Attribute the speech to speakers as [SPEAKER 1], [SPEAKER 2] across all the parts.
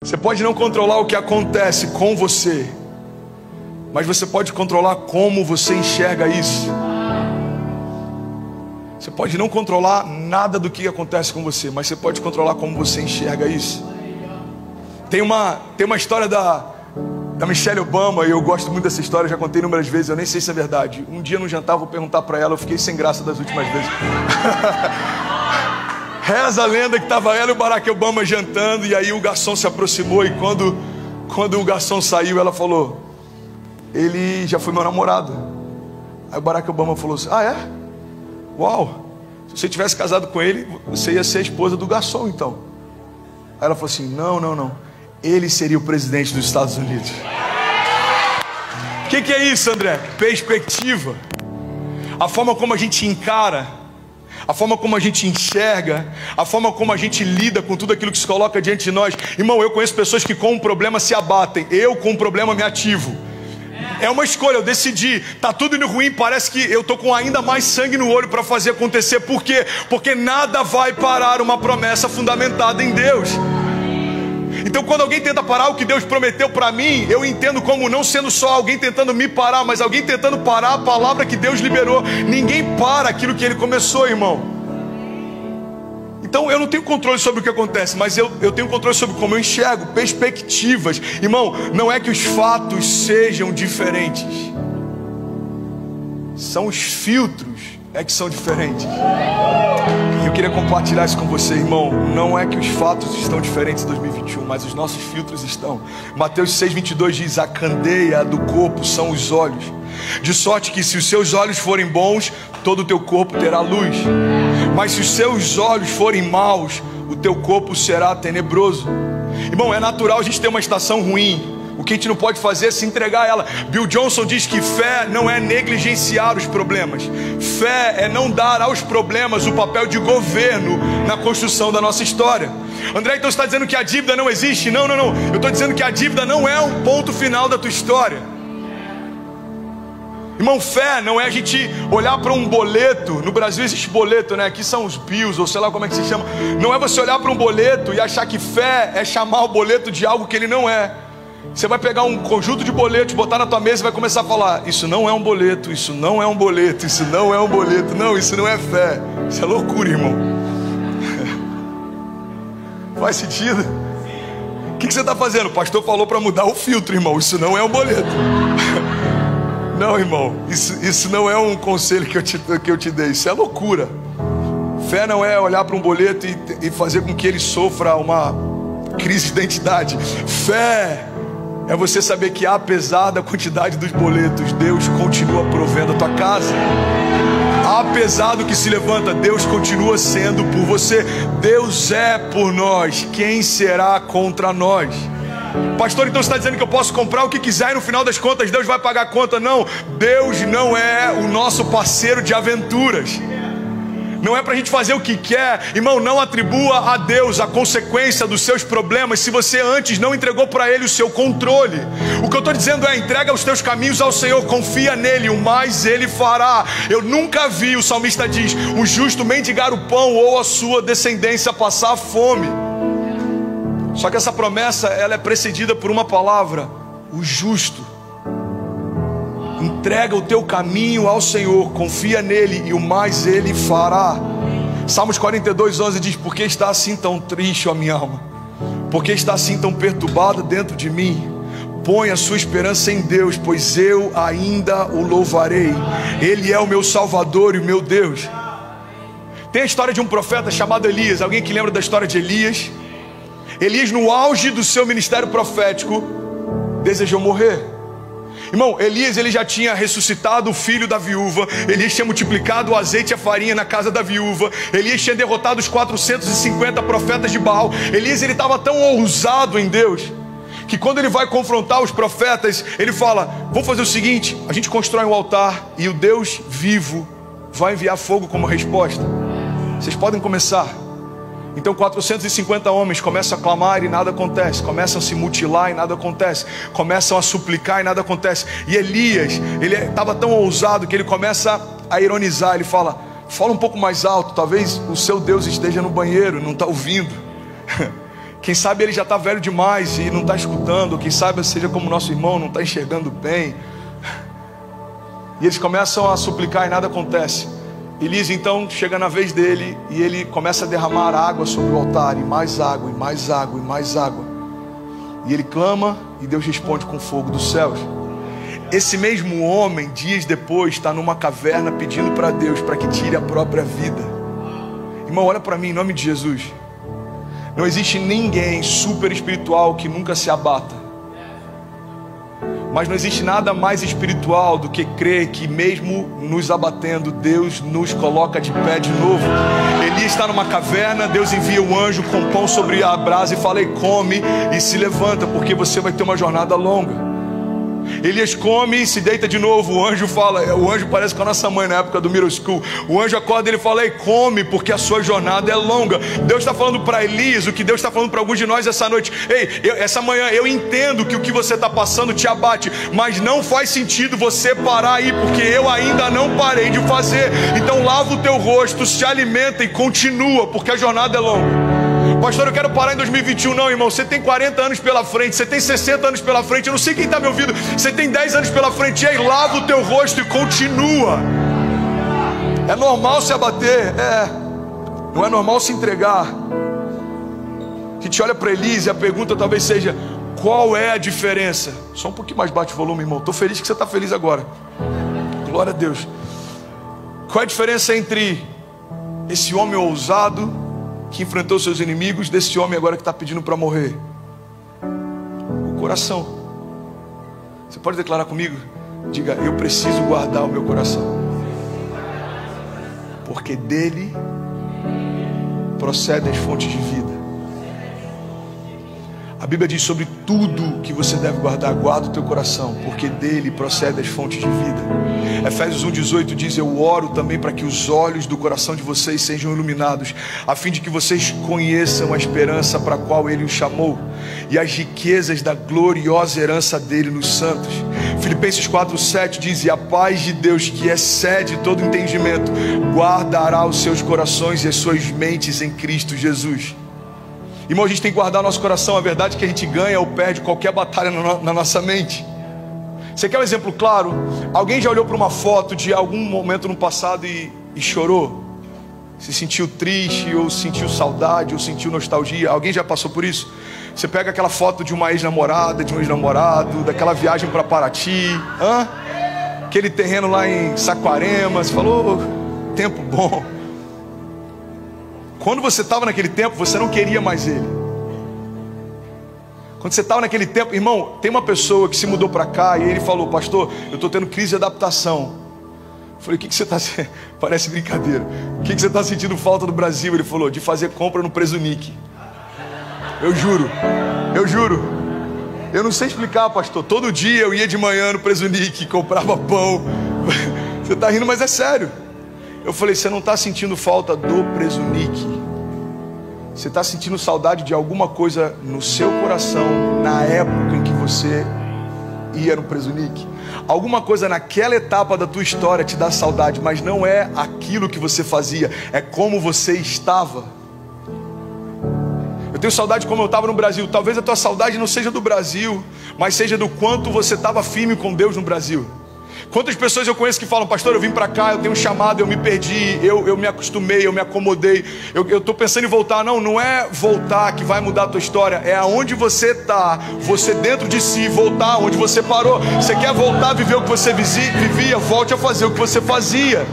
[SPEAKER 1] Você pode não controlar o que acontece com você, mas você pode controlar como você enxerga isso. Você pode não controlar nada do que acontece com você, mas você pode controlar como você enxerga isso. Tem uma história da Michelle Obama, e eu gosto muito dessa história, já contei inúmeras vezes, eu nem sei se é verdade. Um dia no jantar eu vou perguntar pra ela, eu fiquei sem graça das últimas vezes. Reza a lenda que estava ela e o Barack Obama jantando, e aí o garçom se aproximou, e quando o garçom saiu, ela falou: ele já foi meu namorado. Aí o Barack Obama falou assim: ah, é? Uau, se você tivesse casado com ele, você ia ser a esposa do garçom então. Aí ela falou assim: não, ele seria o presidente dos Estados Unidos. O que é isso, André? Perspectiva. A forma como a gente encara, a forma como a gente enxerga, a forma como a gente lida com tudo aquilo que se coloca diante de nós. Irmão, eu conheço pessoas que com um problema se abatem, eu com um problema me ativo. É uma escolha, eu decidi. Tá tudo indo ruim, parece que eu tô com ainda mais sangue no olho para fazer acontecer. Por quê? Porque nada vai parar uma promessa fundamentada em Deus. Então quando alguém tenta parar o que Deus prometeu para mim, eu entendo como não sendo só alguém tentando me parar, mas alguém tentando parar a palavra que Deus liberou. Ninguém para aquilo que Ele começou, irmão. Então eu não tenho controle sobre o que acontece, mas eu tenho controle sobre como eu enxergo, perspectivas. Irmão, não é que os fatos sejam diferentes, são os filtros que são diferentes. E eu queria compartilhar isso com você, irmão. Não é que os fatos estão diferentes em 2021, mas os nossos filtros estão. Mateus 6:22 diz: a candeia do corpo são os olhos, de sorte que se os seus olhos forem bons, todo o teu corpo terá luz. Mas se os seus olhos forem maus, o teu corpo será tenebroso. Irmão, é natural a gente ter uma estação ruim. O que a gente não pode fazer é se entregar a ela. Bill Johnson diz que fé não é negligenciar os problemas. Fé é não dar aos problemas o papel de governo na construção da nossa história. André, então você está dizendo que a dívida não existe? Não. Eu estou dizendo que a dívida não é um ponto final da tua história. Irmão, fé não é a gente olhar para um boleto. No Brasil existe boleto, né? Aqui são os bills, ou sei lá como é que se chama. Não é você olhar para um boleto e achar que fé é chamar o boleto de algo que ele não é. Você vai pegar um conjunto de boletos, botar na tua mesa e vai começar a falar: isso não é um boleto, isso não é um boleto, isso não é um boleto. Não, isso não é fé. Isso é loucura, irmão. Faz sentido? O que você está fazendo? O pastor falou para mudar o filtro, irmão. Isso não é um boleto. Não, irmão, isso não é um conselho que eu te dei. Isso é loucura. Fé não é olhar para um boleto e fazer com que ele sofra uma crise de identidade. Fé é você saber que apesar da quantidade dos boletos, Deus continua provendo a tua casa. Apesar do que se levanta, Deus continua sendo por você. Deus é por nós, quem será contra nós? Pastor, então você está dizendo que eu posso comprar o que quiser e no final das contas Deus vai pagar a conta? Não, Deus não é o nosso parceiro de aventuras. Não é para a gente fazer o que quer. Irmão, não atribua a Deus a consequência dos seus problemas se você antes não entregou para Ele o seu controle. O que eu estou dizendo é: entrega os teus caminhos ao Senhor, confia nele, o mais Ele fará. Eu nunca vi, o salmista diz, o justo mendigar o pão ou a sua descendência passar fome. Só que essa promessa, ela é precedida por uma palavra: o justo. Entrega o teu caminho ao Senhor, confia nele e o mais Ele fará. Salmos 42:11 diz: por que está assim tão triste, ó minha alma? Por que está assim tão perturbada dentro de mim? Põe a sua esperança em Deus, pois eu ainda o louvarei. Ele é o meu Salvador e o meu Deus. Tem a história de um profeta chamado Elias. Alguém que lembra da história de Elias? Elias, no auge do seu ministério profético, desejou morrer. Irmão, Elias, ele já tinha ressuscitado o filho da viúva. Elias tinha multiplicado o azeite e a farinha na casa da viúva. Elias tinha derrotado os 450 profetas de Baal. Elias, ele estava tão ousado em Deus, que quando ele vai confrontar os profetas, ele fala: vamos fazer o seguinte, a gente constrói um altar e o Deus vivo vai enviar fogo como resposta. Vocês podem começar. Então 450 homens começam a clamar e nada acontece. Começam a se mutilar e nada acontece. Começam a suplicar e nada acontece. E Elias, ele estava tão ousado que ele começa a ironizar. Ele fala: fala um pouco mais alto, talvez o seu Deus esteja no banheiro, não está ouvindo. Quem sabe ele já está velho demais e não está escutando. Quem sabe seja como nosso irmão, não está enxergando bem. E eles começam a suplicar e nada acontece. Elias então chega na vez dele e ele começa a derramar água sobre o altar. E mais água, e mais água, e mais água. E ele clama e Deus responde com fogo dos céus. Esse mesmo homem, dias depois, está numa caverna pedindo para Deus para que tire a própria vida. Irmão, olha para mim em nome de Jesus. Não existe ninguém super espiritual que nunca se abata. Mas não existe nada mais espiritual do que crer que mesmo nos abatendo, Deus nos coloca de pé de novo. Elias está numa caverna, Deus envia um anjo com pão sobre a brasa e fala: come e se levanta, porque você vai ter uma jornada longa. Elias come e se deita de novo. O anjo fala, o anjo parece com a nossa mãe na época do middle school. O anjo acorda e ele fala: ei, come, porque a sua jornada é longa. Deus está falando para Elias o que Deus está falando para alguns de nós essa noite. Ei, essa manhã eu entendo que o que você está passando te abate, mas não faz sentido você parar aí, porque eu ainda não parei de fazer. Então lava o teu rosto, se alimenta e continua, porque a jornada é longa. Pastor, eu quero parar em 2021. Não, irmão, você tem 40 anos pela frente, você tem 60 anos pela frente, eu não sei quem está me ouvindo, você tem 10 anos pela frente. E aí, lava o teu rosto e continua. É normal se abater? Não é normal se entregar. Que te olha para Elias e a pergunta talvez seja: qual é a diferença? Só um pouquinho mais, bate o volume, irmão. Estou feliz que você está feliz agora. Glória a Deus. Qual é a diferença entre esse homem ousado que enfrentou seus inimigos, desse homem agora que está pedindo para morrer? O coração. Você pode declarar comigo? Diga: eu preciso guardar o meu coração, porque dele procedem as fontes de vida. A Bíblia diz sobre tudo que você deve guardar: guarda o teu coração, porque dele procedem as fontes de vida. Efésios 1,18 diz: eu oro também para que os olhos do coração de vocês sejam iluminados, a fim de que vocês conheçam a esperança para a qual ele os chamou, e as riquezas da gloriosa herança dele nos santos. Filipenses 4,7 diz: e a paz de Deus, que excede todo entendimento, guardará os seus corações e as suas mentes em Cristo Jesus. Irmão, a gente tem que guardar nosso coração. A verdade é que a gente ganha ou perde qualquer batalha na nossa mente. Você quer um exemplo claro? Alguém já olhou para uma foto de algum momento no passado e chorou? Se sentiu triste, ou sentiu saudade, ou sentiu nostalgia? Alguém já passou por isso? Você pega aquela foto de uma ex-namorada, de um ex-namorado, daquela viagem para Paraty, aquele terreno lá em Saquarema. Você falou: tempo bom. Quando você estava naquele tempo, você não queria mais ele. Quando você estava naquele tempo, irmão, tem uma pessoa que se mudou para cá e ele falou: pastor, eu estou tendo crise de adaptação. Eu falei: o que você está... Parece brincadeira. O que você está sentindo falta do Brasil? Ele falou: de fazer compra no Presunic. Eu juro. Eu não sei explicar, pastor. Todo dia eu ia de manhã no Presunic, comprava pão. Você está rindo, mas é sério. Eu falei: você não está sentindo falta do Presunic? Você está sentindo saudade de alguma coisa no seu coração na época em que você ia no Presunic? Alguma coisa naquela etapa da tua história te dá saudade, mas não é aquilo que você fazia, é como você estava. Eu tenho saudade de como eu estava no Brasil. Talvez a tua saudade não seja do Brasil, mas seja do quanto você estava firme com Deus no Brasil. Quantas pessoas eu conheço que falam: pastor, eu vim para cá, eu tenho um chamado, eu me perdi, eu me acostumei, eu me acomodei, eu estou pensando em voltar. Não é voltar que vai mudar a tua história, é aonde você está, você dentro de si, voltar onde você parou. Você quer voltar a viver o que você vivia? Volte a fazer o que você fazia.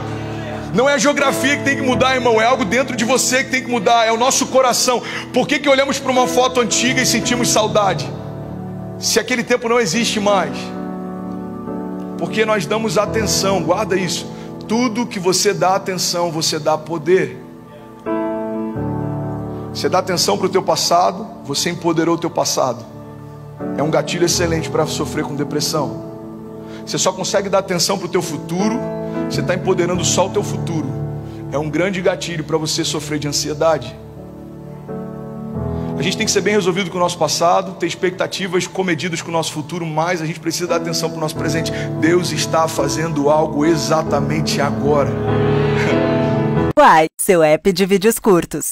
[SPEAKER 1] Não é a geografia que tem que mudar, irmão, é algo dentro de você que tem que mudar, é o nosso coração. Por que olhamos para uma foto antiga e sentimos saudade, se aquele tempo não existe mais? Porque nós damos atenção, guarda isso. Tudo que você dá atenção, você dá poder. Você dá atenção para o teu passado, você empoderou o teu passado. É um gatilho excelente para sofrer com depressão. Você só consegue dar atenção para o teu futuro, você está empoderando só o teu futuro. É um grande gatilho para você sofrer de ansiedade. A gente tem que ser bem resolvido com o nosso passado, ter expectativas comedidas com o nosso futuro, mas a gente precisa dar atenção para o nosso presente. Deus está fazendo algo exatamente agora.
[SPEAKER 2] Uai, seu app de vídeos curtos.